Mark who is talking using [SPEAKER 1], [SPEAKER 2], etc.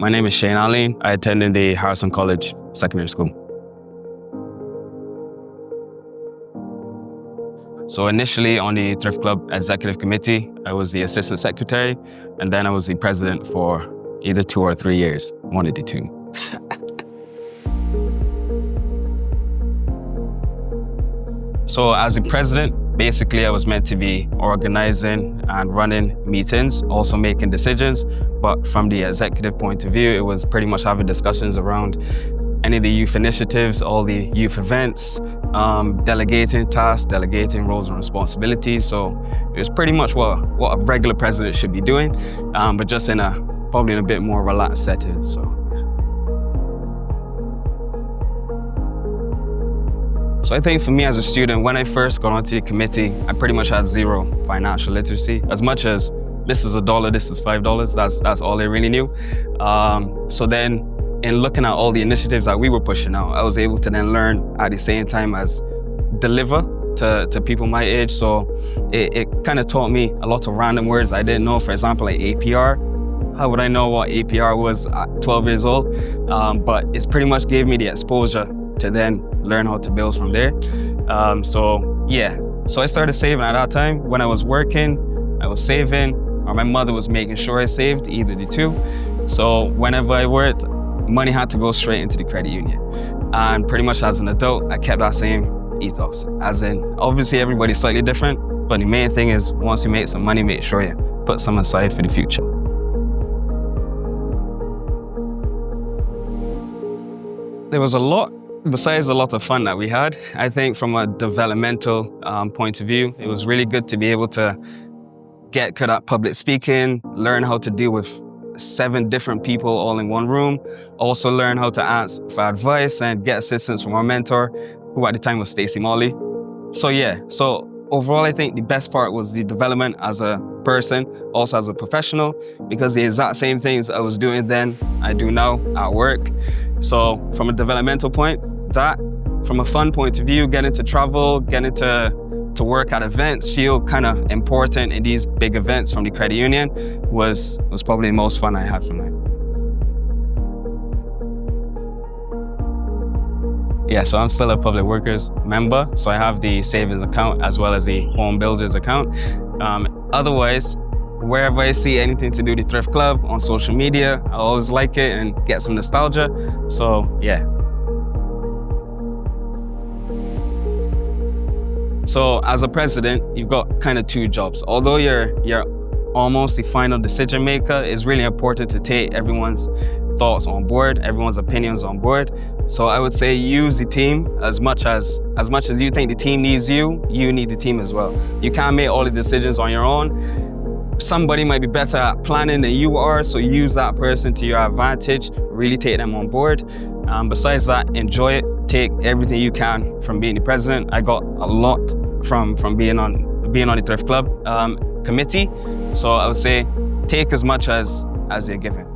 [SPEAKER 1] My name is Alleyne. I attended the Harrison College Secondary School. So initially on the Thrift Club Executive Committee, I was the Assistant Secretary, and then I was the President for either 2 or 3 years, one of the two. So as the President, basically I was meant to be organizing and running meetings, also making decisions. But from the executive point of view, it was pretty much having discussions around any of the youth initiatives, all the youth events, delegating tasks, delegating roles and responsibilities. So it was pretty much what a regular president should be doing, but just probably in a bit more relaxed setting. So I think for me as a student, when I first got onto the committee, I pretty much had zero financial literacy. As much as this is $1, this is $5, that's all I really knew. So then in looking at all the initiatives that we were pushing out, I was able to then learn at the same time as deliver to people my age. So it kind of taught me a lot of random words I didn't know. For example, like APR. How would I know what APR was at 12 years old? But it's pretty much gave me the exposure to then learn how to build from there. So I started saving at that time. When I was working, I was saving, or my mother was making sure I saved, either the two. So whenever I worked, money had to go straight into the credit union. And pretty much as an adult, I kept that same ethos. As in, obviously everybody's slightly different, but the main thing is once you make some money, make sure you put some aside for the future. There was a lot, besides a lot of fun that we had. I think from a developmental point of view, it was really good to be able to get good at public speaking, learn how to deal with 7 different people all in one room, also learn how to ask for advice and get assistance from our mentor, who at the time was Stacey Molly. So overall I think the best part was the development as a person, also as a professional, because the exact same things I was doing then, I do now at work. So from a developmental point, that, from a fun point of view, getting to travel, getting to work at events, feel kind of important in these big events from the credit union was probably the most fun I had from that. Yeah, so I'm still a public workers member, so I have the savings account as well as the home builders account. Otherwise, wherever I see anything to do with the Thrift Club on social media, I always like it and get some nostalgia. So yeah. So as a president, you've got kind of 2 jobs. Although you're almost the final decision maker, it's really important to take everyone's thoughts on board, everyone's opinions on board. So I would say use the team as much as you think the team needs you, you need the team as well. You can't make all the decisions on your own. Somebody might be better at planning than you are, so use that person to your advantage, really take them on board. Besides that, enjoy it, take everything you can from being the president. I got a lot from being on the Thrift Club committee, so I would say take as much as you're given.